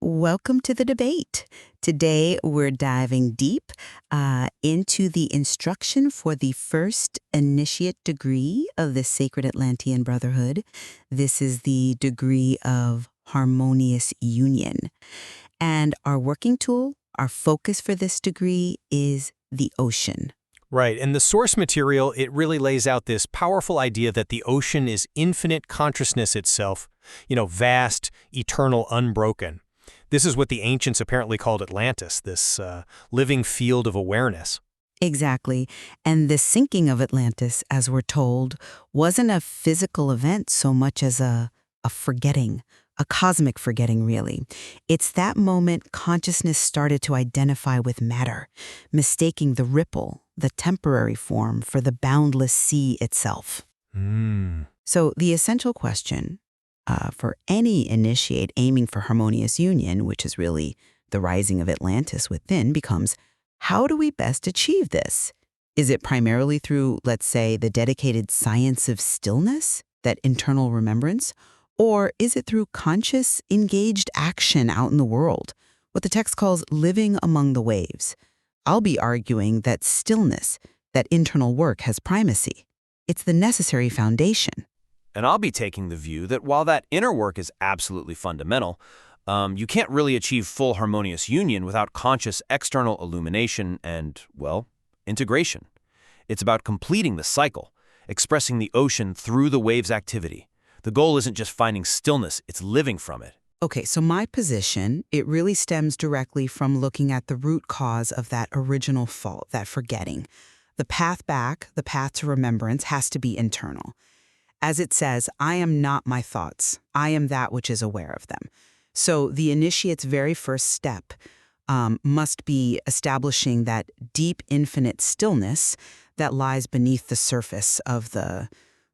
Welcome to the debate. Today, we're diving deep into the instruction for the first initiate degree of the sacred Atlantean Brotherhood. This is the degree of harmonious union. And our working tool, our focus for this degree is the ocean. Right, and the source material, it really lays out this powerful idea that the ocean is infinite consciousness itself, vast, eternal, unbroken. This is what the ancients apparently called Atlantis, this living field of awareness. Exactly. And the sinking of Atlantis, as we're told, wasn't a physical event so much as a forgetting, a cosmic forgetting, really. It's that moment consciousness started to identify with matter, mistaking the ripple, the temporary form, for the boundless sea itself. So the essential question for any initiate aiming for harmonious union, which is really the rising of Atlantis within, becomes, how do we best achieve this? Is it primarily through, let's say, the dedicated science of stillness, that internal remembrance? Or is it through conscious, engaged action out in the world, what the text calls living among the waves? I'll be arguing that stillness, that internal work, has primacy. It's the necessary foundation. And I'll be taking the view that while that inner work is absolutely fundamental, you can't really achieve full harmonious union without conscious external illumination and, well, integration. It's about completing the cycle, expressing the ocean through the wave's activity. The goal isn't just finding stillness, it's living from it. Okay, so my position, it really stems directly from looking at the root cause of that original fault, that forgetting. The path back, the path to remembrance, has to be internal. As it says, I am not my thoughts. I am that which is aware of them. So the initiate's very first step must be establishing that deep, infinite stillness that lies beneath the surface of the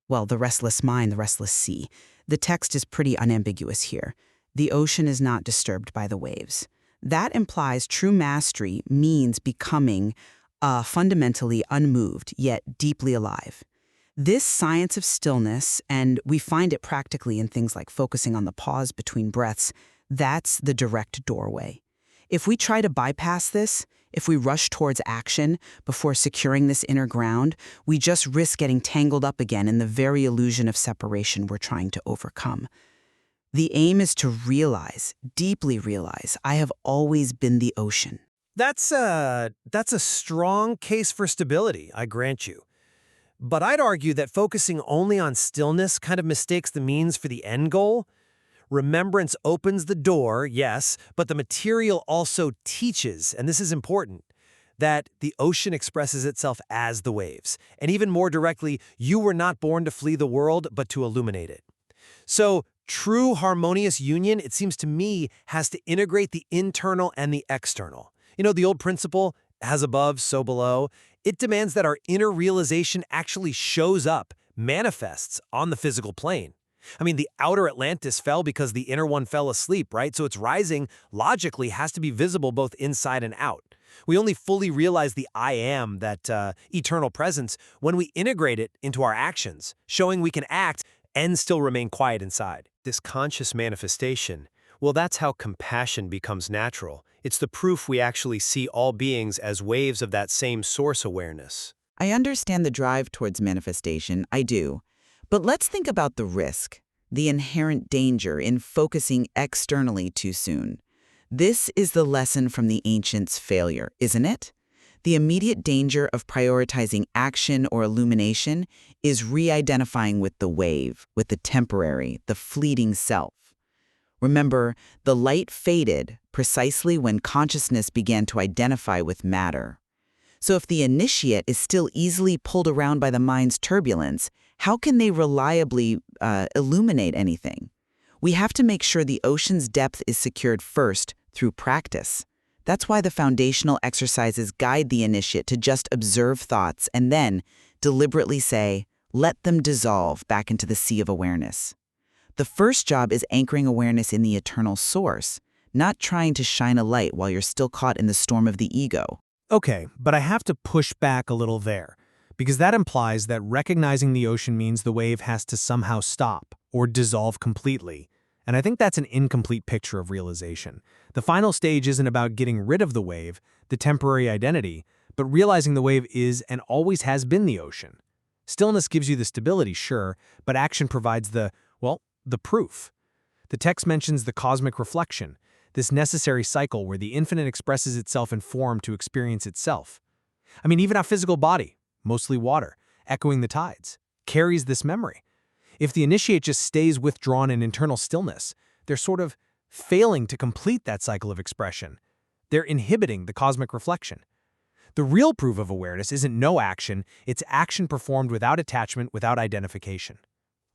restless mind, the restless sea. The text is pretty unambiguous here. The ocean is not disturbed by the waves. That implies true mastery means becoming fundamentally unmoved, yet deeply alive. This science of stillness, and we find it practically in things like focusing on the pause between breaths, that's the direct doorway. If we try to bypass this, if we rush towards action before securing this inner ground, we just risk getting tangled up again in the very illusion of separation we're trying to overcome. The aim is to realize, deeply realize, I have always been the ocean. That's a strong case for stability, I grant you. But I'd argue that focusing only on stillness kind of mistakes the means for the end goal. Remembrance opens the door, yes, but the material also teaches, and this is important, that the ocean expresses itself as the waves. And even more directly, you were not born to flee the world, but to illuminate it. So, true harmonious union, it seems to me, has to integrate the internal and the external. The old principle, as above, so below. It demands that our inner realization actually shows up, manifests on the physical plane. I mean, the outer Atlantis fell because the inner one fell asleep, right? So its rising, logically, has to be visible both inside and out. We only fully realize the I am, that eternal presence, when we integrate it into our actions, showing we can act and still remain quiet inside. This conscious manifestation, well, that's how compassion becomes natural. It's the proof we actually see all beings as waves of that same source awareness. I understand the drive towards manifestation, I do. But let's think about the risk, the inherent danger in focusing externally too soon. This is the lesson from the ancients' failure, isn't it? The immediate danger of prioritizing action or illumination is re-identifying with the wave, with the temporary, the fleeting self. Remember, the light faded precisely when consciousness began to identify with matter. So if the initiate is still easily pulled around by the mind's turbulence, how can they reliably illuminate anything? We have to make sure the ocean's depth is secured first through practice. That's why the foundational exercises guide the initiate to just observe thoughts and then deliberately say, let them dissolve back into the sea of awareness. The first job is anchoring awareness in the eternal source, not trying to shine a light while you're still caught in the storm of the ego. Okay, but I have to push back a little there, because that implies that recognizing the ocean means the wave has to somehow stop or dissolve completely. And I think that's an incomplete picture of realization. The final stage isn't about getting rid of the wave, the temporary identity, but realizing the wave is and always has been the ocean. Stillness gives you the stability, sure, but action provides the proof. The text mentions the cosmic reflection, this necessary cycle where the infinite expresses itself in form to experience itself. I mean, even our physical body, mostly water, echoing the tides, carries this memory. If the initiate just stays withdrawn in internal stillness, they're sort of failing to complete that cycle of expression. They're inhibiting the cosmic reflection. The real proof of awareness isn't no action, it's action performed without attachment, without identification.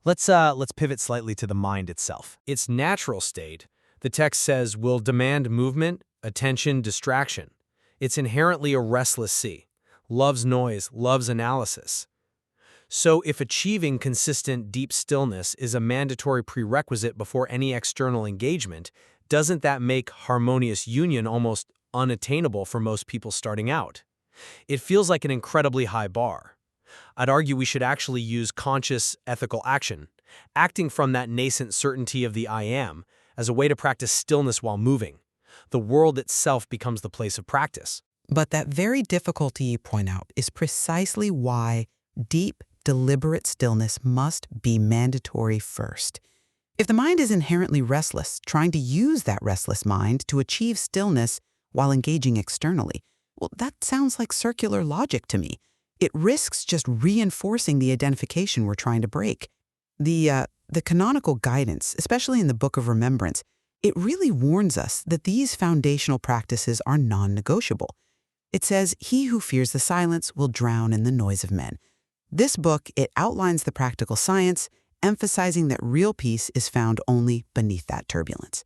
Let's pivot slightly to the mind itself. Its natural state, the text says, will demand movement, attention, distraction. It's inherently a restless sea, loves noise, loves analysis. So if achieving consistent deep stillness is a mandatory prerequisite before any external engagement, doesn't that make harmonious union almost unattainable for most people starting out? It feels like an incredibly high bar. I'd argue we should actually use conscious, ethical action, acting from that nascent certainty of the I am, as a way to practice stillness while moving. The world itself becomes the place of practice. But that very difficulty you point out is precisely why deep, deliberate stillness must be mandatory first. If the mind is inherently restless, trying to use that restless mind to achieve stillness while engaging externally, well, that sounds like circular logic to me. It risks just reinforcing the identification we're trying to break. The canonical guidance, especially in the Book of Remembrance, it really warns us that these foundational practices are non-negotiable. It says, "He who fears the silence will drown in the noise of men." This book, it outlines the practical science, emphasizing that real peace is found only beneath that turbulence.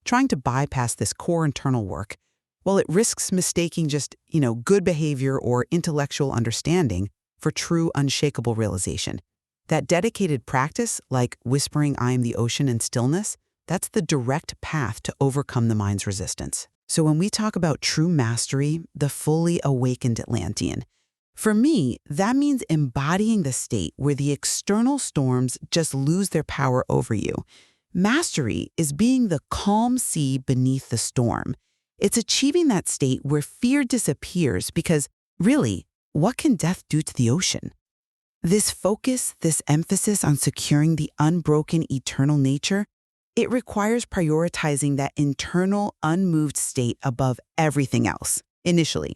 Trying to bypass this core internal work, well, it risks mistaking just, good behavior or intellectual understanding for true unshakable realization. That dedicated practice, like whispering "I am the ocean" in stillness, that's the direct path to overcome the mind's resistance. So when we talk about true mastery, the fully awakened Atlantean, for me, that means embodying the state where the external storms just lose their power over you. Mastery is being the calm sea beneath the storm. It's achieving that state where fear disappears because, really, what can death do to the ocean? This focus, this emphasis on securing the unbroken eternal nature, it requires prioritizing that internal, unmoved state above everything else, initially.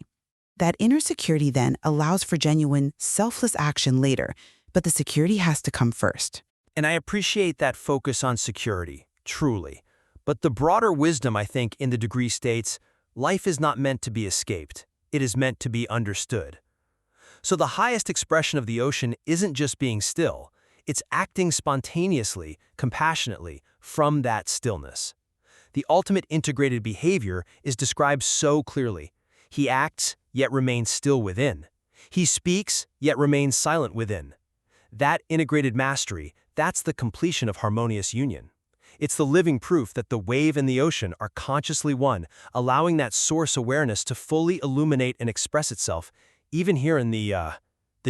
That inner security then allows for genuine, selfless action later, but the security has to come first. And I appreciate that focus on security, truly. But the broader wisdom, I think, in the degree states, life is not meant to be escaped. It is meant to be understood. So the highest expression of the ocean isn't just being still. It's acting spontaneously, compassionately, from that stillness. The ultimate integrated behavior is described so clearly. He acts, yet remains still within. He speaks, yet remains silent within. That integrated mastery, that's the completion of harmonious union. It's the living proof that the wave and the ocean are consciously one, allowing that source awareness to fully illuminate and express itself, even here in the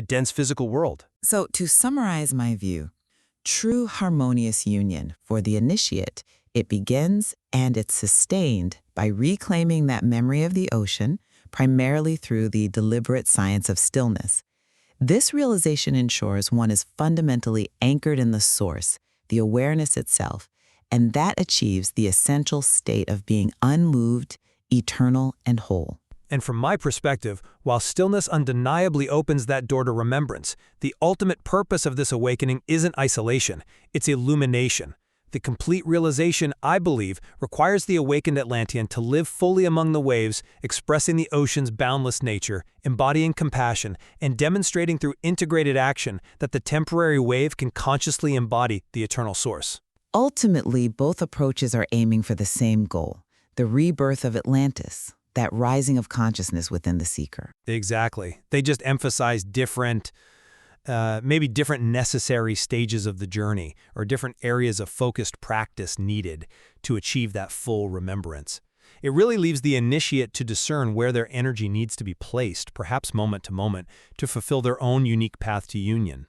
dense physical world. So to summarize my view, true harmonious union for the initiate, it begins and it's sustained by reclaiming that memory of the ocean, primarily through the deliberate science of stillness. This realization ensures one is fundamentally anchored in the source, the awareness itself, and that achieves the essential state of being unmoved, eternal, and whole. And from my perspective, while stillness undeniably opens that door to remembrance, the ultimate purpose of this awakening isn't isolation, it's illumination. The complete realization, I believe, requires the awakened Atlantean to live fully among the waves, expressing the ocean's boundless nature, embodying compassion, and demonstrating through integrated action that the temporary wave can consciously embody the eternal source. Ultimately, both approaches are aiming for the same goal, the rebirth of Atlantis, that rising of consciousness within the seeker. Exactly. They just emphasize maybe different necessary stages of the journey or different areas of focused practice needed to achieve that full remembrance. It really leaves the initiate to discern where their energy needs to be placed, perhaps moment to moment, to fulfill their own unique path to union.